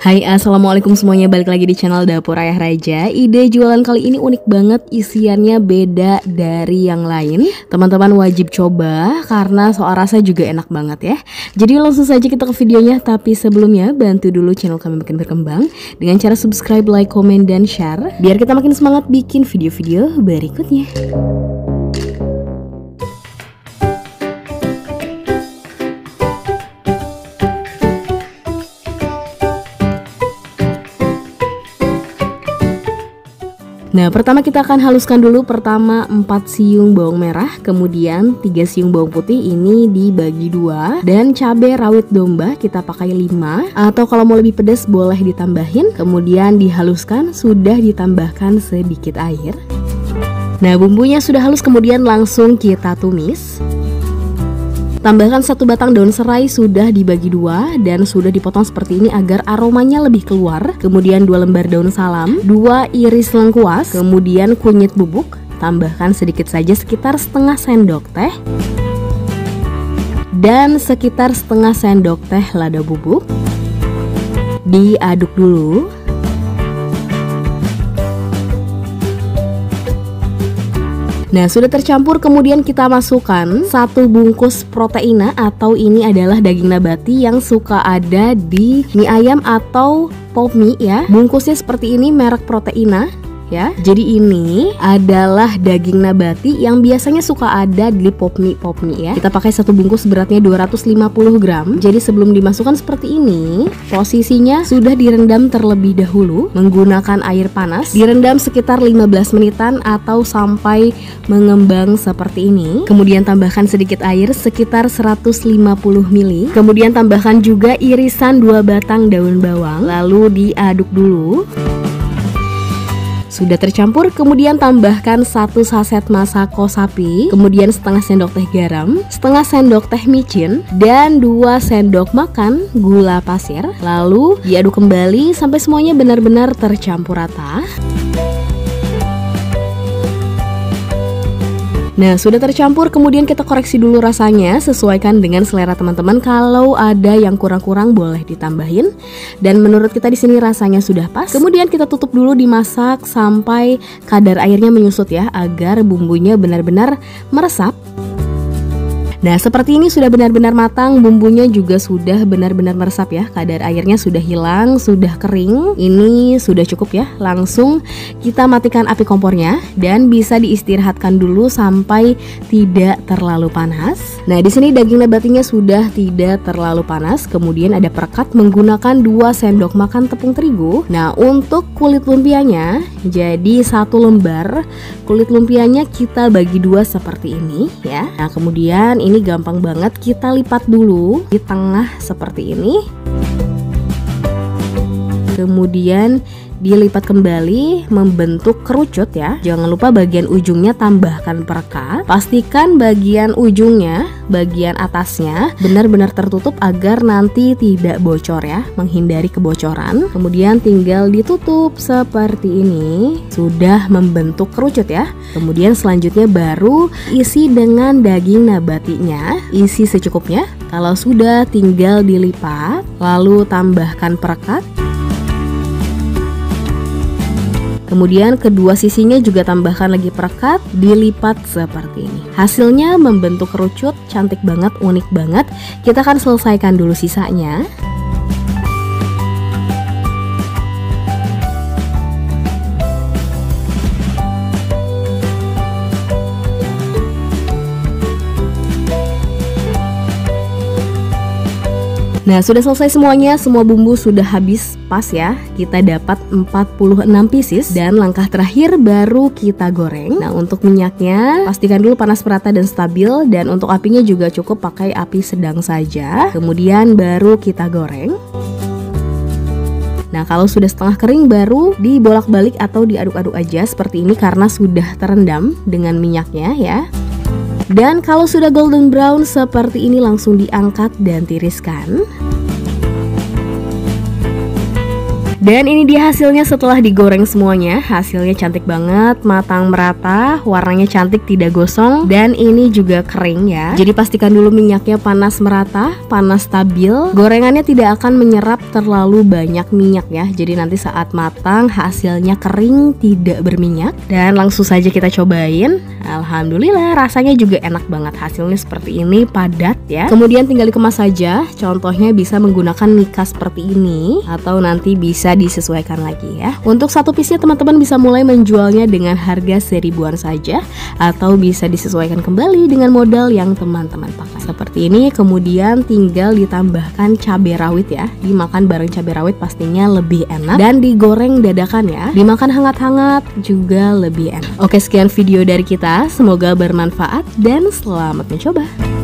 Hai, assalamualaikum semuanya, balik lagi di channel Dapur Ayah Raja. Ide jualan kali ini unik banget, isiannya beda dari yang lain. Teman-teman wajib coba karena soal rasa juga enak banget ya. Jadi langsung saja kita ke videonya, tapi sebelumnya bantu dulu channel kami makin berkembang dengan cara subscribe, like, komen, dan share biar kita makin semangat bikin video-video berikutnya. Nah, pertama kita akan haluskan dulu. Pertama 4 siung bawang merah, kemudian 3 siung bawang putih, ini dibagi 2. Dan cabai rawit domba kita pakai 5, atau kalau mau lebih pedas boleh ditambahin. Kemudian dihaluskan, sudah ditambahkan sedikit air. Nah, bumbunya sudah halus, kemudian langsung kita tumis. Tambahkan 1 batang daun serai, sudah dibagi 2 dan sudah dipotong seperti ini agar aromanya lebih keluar. Kemudian 2 lembar daun salam, 2 iris lengkuas, kemudian kunyit bubuk. Tambahkan sedikit saja, sekitar setengah sendok teh. Dan sekitar setengah sendok teh lada bubuk. Diaduk dulu. Nah, sudah tercampur, kemudian kita masukkan 1 bungkus proteina, atau ini adalah daging nabati yang suka ada di mie ayam atau pop mie ya. Bungkusnya seperti ini, merek proteina ya. Jadi ini adalah daging nabati yang biasanya suka ada di pop mie ya. Kita pakai 1 bungkus, beratnya 250 gram. Jadi sebelum dimasukkan seperti ini, posisinya sudah direndam terlebih dahulu menggunakan air panas. Direndam sekitar 15 menitan atau sampai mengembang seperti ini. Kemudian tambahkan sedikit air sekitar 150 ml. Kemudian tambahkan juga irisan 2 batang daun bawang. Lalu diaduk dulu. Sudah tercampur, kemudian tambahkan 1 saset masako sapi, kemudian setengah sendok teh garam, setengah sendok teh micin, dan 2 sendok makan gula pasir. Lalu diaduk kembali sampai semuanya benar-benar tercampur rata. Nah, sudah tercampur, kemudian kita koreksi dulu rasanya, sesuaikan dengan selera teman-teman. Kalau ada yang kurang-kurang boleh ditambahin. Dan menurut kita di sini rasanya sudah pas. Kemudian kita tutup dulu, dimasak sampai kadar airnya menyusut ya, agar bumbunya benar-benar meresap. Nah, seperti ini sudah benar-benar matang, bumbunya juga sudah benar-benar meresap ya. Kadar airnya sudah hilang, sudah kering. Ini sudah cukup ya. Langsung kita matikan api kompornya dan bisa diistirahatkan dulu sampai tidak terlalu panas. Nah, di sini daging nabatinya sudah tidak terlalu panas. Kemudian ada perekat menggunakan 2 sendok makan tepung terigu. Nah, untuk kulit lumpianya, jadi 1 lembar kulit lumpianya kita bagi 2 seperti ini ya. Nah, kemudian ini gampang banget, kita lipat dulu di tengah seperti ini. Kemudian dilipat kembali membentuk kerucut ya. Jangan lupa bagian ujungnya tambahkan perekat. Pastikan bagian ujungnya, bagian atasnya benar-benar tertutup agar nanti tidak bocor ya, menghindari kebocoran. Kemudian tinggal ditutup seperti ini. Sudah membentuk kerucut ya. Kemudian selanjutnya baru isi dengan daging nabatinya. Isi secukupnya. Kalau sudah, tinggal dilipat, lalu tambahkan perekat. Kemudian kedua sisinya juga tambahkan lagi perekat, dilipat seperti ini. Hasilnya membentuk kerucut, cantik banget, unik banget. Kita akan selesaikan dulu sisanya. Nah, sudah selesai semuanya, semua bumbu sudah habis pas ya. Kita dapat 46 pieces dan langkah terakhir baru kita goreng. Nah, untuk minyaknya pastikan dulu panas merata dan stabil, dan untuk apinya juga cukup pakai api sedang saja. Kemudian baru kita goreng. Nah, kalau sudah setengah kering baru dibolak-balik atau diaduk-aduk aja seperti ini karena sudah terendam dengan minyaknya ya. Dan kalau sudah golden brown seperti ini langsung diangkat dan tiriskan. Dan ini dia hasilnya setelah digoreng semuanya. Hasilnya cantik banget, matang merata, warnanya cantik, tidak gosong, dan ini juga kering ya. Jadi pastikan dulu minyaknya panas merata, panas stabil. Gorengannya tidak akan menyerap terlalu banyak minyak ya. Jadi nanti saat matang hasilnya kering, tidak berminyak. Dan langsung saja kita cobain. Alhamdulillah rasanya juga enak banget. Hasilnya seperti ini, padat ya. Kemudian tinggal dikemas saja. Contohnya bisa menggunakan mika seperti ini, atau nanti bisa disesuaikan lagi ya. Untuk satu piece-nya teman-teman bisa mulai menjualnya dengan harga seribuan saja, atau bisa disesuaikan kembali dengan modal yang teman-teman pakai. Seperti ini, kemudian tinggal ditambahkan cabai rawit ya. Dimakan bareng cabai rawit pastinya lebih enak, dan digoreng dadakan ya. Dimakan hangat-hangat juga lebih enak. Oke, sekian video dari kita. Semoga bermanfaat dan selamat mencoba.